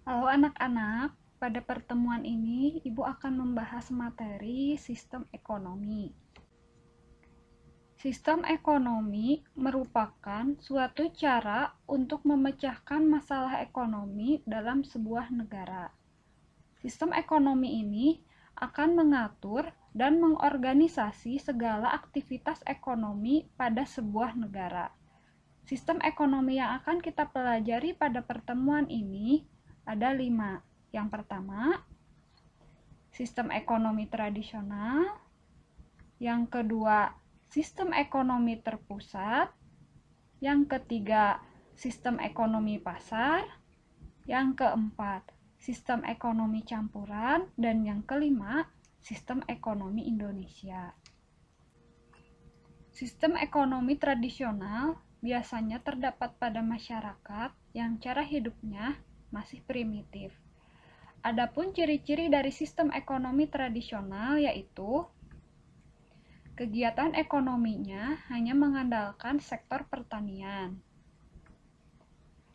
Halo anak-anak, pada pertemuan ini Ibu akan membahas materi sistem ekonomi. Sistem ekonomi merupakan suatu cara untuk memecahkan masalah ekonomi dalam sebuah negara. Sistem ekonomi ini akan mengatur dan mengorganisasi segala aktivitas ekonomi pada sebuah negara. Sistem ekonomi yang akan kita pelajari pada pertemuan ini ada 5. Yang pertama, sistem ekonomi tradisional. Yang kedua, sistem ekonomi terpusat. Yang ketiga, sistem ekonomi pasar. Yang keempat, sistem ekonomi campuran. Dan yang kelima, sistem ekonomi Indonesia. Sistem ekonomi tradisional biasanya terdapat pada masyarakat yang cara hidupnya masih primitif. Adapun ciri-ciri dari sistem ekonomi tradisional yaitu kegiatan ekonominya hanya mengandalkan sektor pertanian.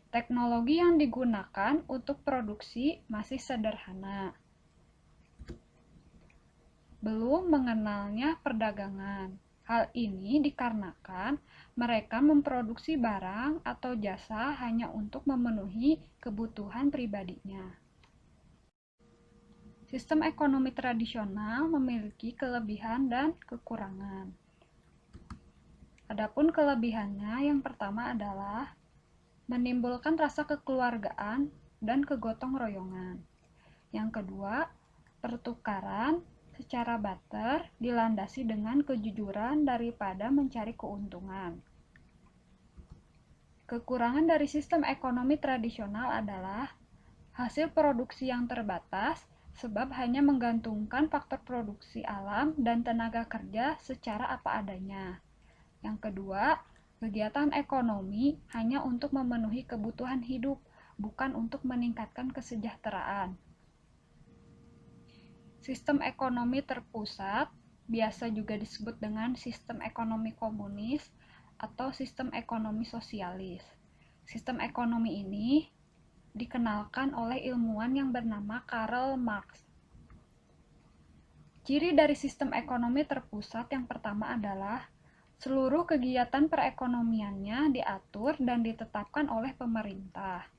Teknologi yang digunakan untuk produksi masih sederhana. Belum mengenalnya perdagangan. Hal ini dikarenakan mereka memproduksi barang atau jasa hanya untuk memenuhi kebutuhan pribadinya. Sistem ekonomi tradisional memiliki kelebihan dan kekurangan. Adapun kelebihannya yang pertama adalah menimbulkan rasa kekeluargaan dan kegotong royongan. Yang kedua, pertukaran secara barter dilandasi dengan kejujuran daripada mencari keuntungan. Kekurangan dari sistem ekonomi tradisional adalah hasil produksi yang terbatas sebab hanya menggantungkan faktor produksi alam dan tenaga kerja secara apa adanya. Yang kedua, kegiatan ekonomi hanya untuk memenuhi kebutuhan hidup, bukan untuk meningkatkan kesejahteraan. Sistem ekonomi terpusat biasa juga disebut dengan sistem ekonomi komunis atau sistem ekonomi sosialis. Sistem ekonomi ini dikenalkan oleh ilmuwan yang bernama Karl Marx. Ciri dari sistem ekonomi terpusat yang pertama adalah seluruh kegiatan perekonomiannya diatur dan ditetapkan oleh pemerintah.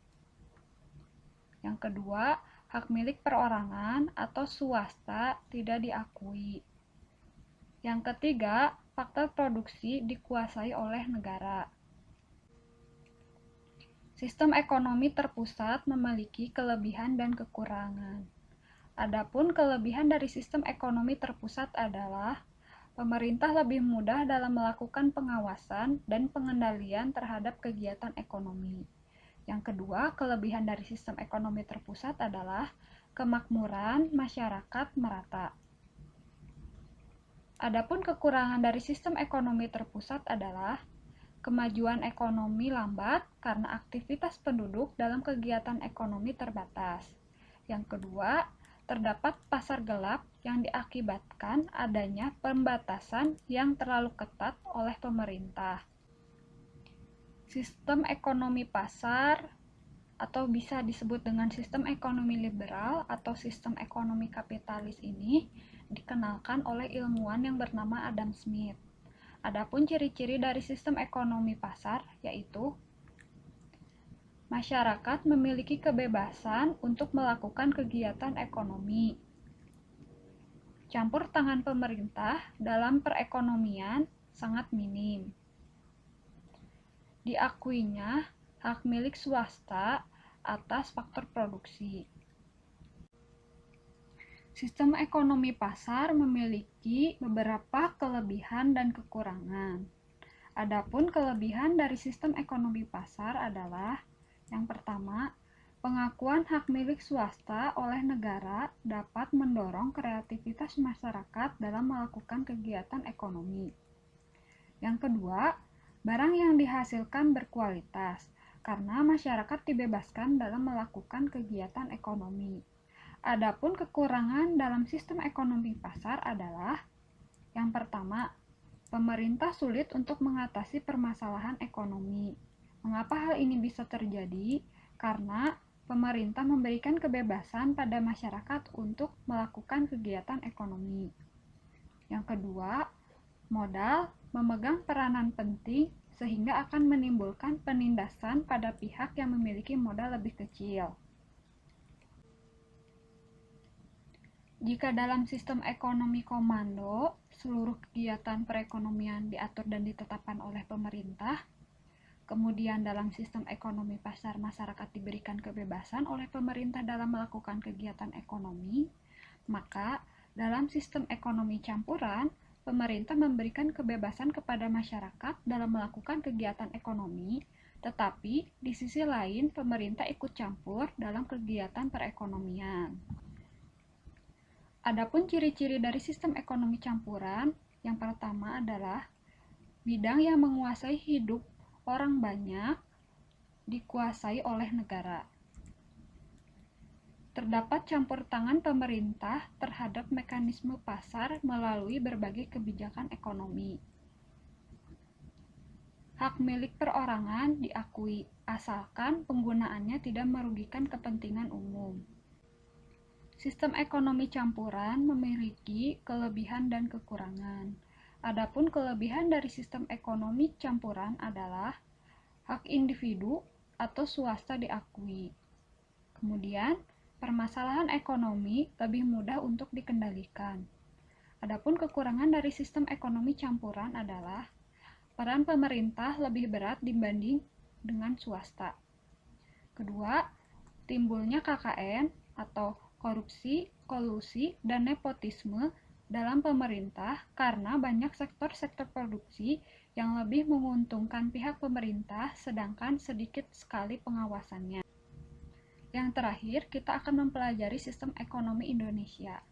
Yang kedua, hak milik perorangan atau swasta tidak diakui. Yang ketiga, faktor produksi dikuasai oleh negara. Sistem ekonomi terpusat memiliki kelebihan dan kekurangan. Adapun kelebihan dari sistem ekonomi terpusat adalah pemerintah lebih mudah dalam melakukan pengawasan dan pengendalian terhadap kegiatan ekonomi. Yang kedua, kelebihan dari sistem ekonomi terpusat adalah kemakmuran masyarakat merata. Adapun kekurangan dari sistem ekonomi terpusat adalah kemajuan ekonomi lambat karena aktivitas penduduk dalam kegiatan ekonomi terbatas. Yang kedua, terdapat pasar gelap yang diakibatkan adanya pembatasan yang terlalu ketat oleh pemerintah. Sistem ekonomi pasar atau bisa disebut dengan sistem ekonomi liberal atau sistem ekonomi kapitalis ini dikenalkan oleh ilmuwan yang bernama Adam Smith. Adapun ciri-ciri dari sistem ekonomi pasar yaitu masyarakat memiliki kebebasan untuk melakukan kegiatan ekonomi. Campur tangan pemerintah dalam perekonomian sangat minim. Diakuinya hak milik swasta atas faktor produksi. Sistem ekonomi pasar memiliki beberapa kelebihan dan kekurangan. Adapun kelebihan dari sistem ekonomi pasar adalah yang pertama, pengakuan hak milik swasta oleh negara dapat mendorong kreativitas masyarakat dalam melakukan kegiatan ekonomi. Yang kedua, barang yang dihasilkan berkualitas karena masyarakat dibebaskan dalam melakukan kegiatan ekonomi. Adapun kekurangan dalam sistem ekonomi pasar adalah yang pertama, pemerintah sulit untuk mengatasi permasalahan ekonomi. Mengapa hal ini bisa terjadi? Karena pemerintah memberikan kebebasan pada masyarakat untuk melakukan kegiatan ekonomi. Yang kedua, modal memegang peranan penting sehingga akan menimbulkan penindasan pada pihak yang memiliki modal lebih kecil. Jika dalam sistem ekonomi komando, seluruh kegiatan perekonomian diatur dan ditetapkan oleh pemerintah, kemudian dalam sistem ekonomi pasar masyarakat diberikan kebebasan oleh pemerintah dalam melakukan kegiatan ekonomi, maka dalam sistem ekonomi campuran, pemerintah memberikan kebebasan kepada masyarakat dalam melakukan kegiatan ekonomi, tetapi di sisi lain pemerintah ikut campur dalam kegiatan perekonomian. Adapun ciri-ciri dari sistem ekonomi campuran, yang pertama adalah bidang yang menguasai hidup orang banyak dikuasai oleh negara. Terdapat campur tangan pemerintah terhadap mekanisme pasar melalui berbagai kebijakan ekonomi. Hak milik perorangan diakui, asalkan penggunaannya tidak merugikan kepentingan umum. Sistem ekonomi campuran memiliki kelebihan dan kekurangan. Adapun kelebihan dari sistem ekonomi campuran adalah hak individu atau swasta diakui. Kemudian, permasalahan ekonomi lebih mudah untuk dikendalikan. Adapun kekurangan dari sistem ekonomi campuran adalah peran pemerintah lebih berat dibanding dengan swasta. Kedua, timbulnya KKN atau korupsi, kolusi, dan nepotisme dalam pemerintah karena banyak sektor-sektor produksi yang lebih menguntungkan pihak pemerintah sedangkan sedikit sekali pengawasannya. Yang terakhir, kita akan mempelajari sistem ekonomi Indonesia.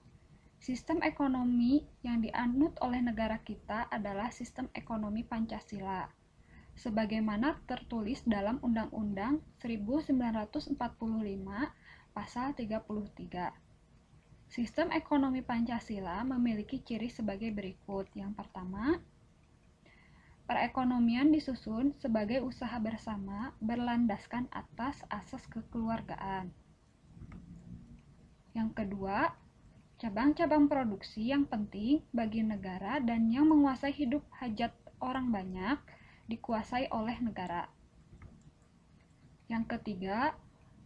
Sistem ekonomi yang dianut oleh negara kita adalah sistem ekonomi Pancasila, sebagaimana tertulis dalam Undang-Undang 1945 Pasal 33. Sistem ekonomi Pancasila memiliki ciri sebagai berikut. Yang pertama, perekonomian disusun sebagai usaha bersama berlandaskan atas asas kekeluargaan. Yang kedua, cabang-cabang produksi yang penting bagi negara dan yang menguasai hidup hajat orang banyak dikuasai oleh negara. Yang ketiga,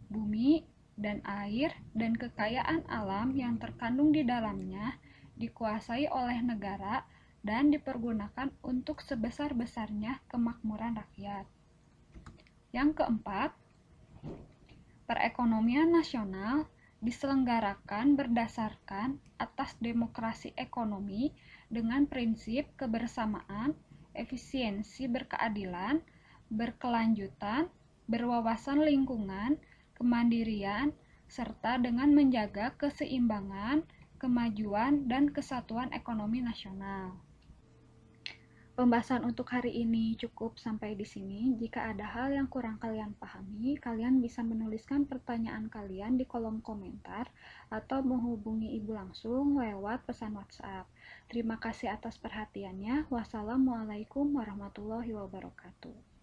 bumi dan air dan kekayaan alam yang terkandung di dalamnya dikuasai oleh negara dan dipergunakan untuk sebesar-besarnya kemakmuran rakyat. Yang keempat, perekonomian nasional diselenggarakan berdasarkan atas demokrasi ekonomi dengan prinsip kebersamaan, efisiensi berkeadilan, berkelanjutan, berwawasan lingkungan, kemandirian, serta dengan menjaga keseimbangan, kemajuan, dan kesatuan ekonomi nasional. Pembahasan untuk hari ini cukup sampai di sini. Jika ada hal yang kurang kalian pahami, kalian bisa menuliskan pertanyaan kalian di kolom komentar atau menghubungi Ibu langsung lewat pesan WhatsApp. Terima kasih atas perhatiannya. Wassalamualaikum warahmatullahi wabarakatuh.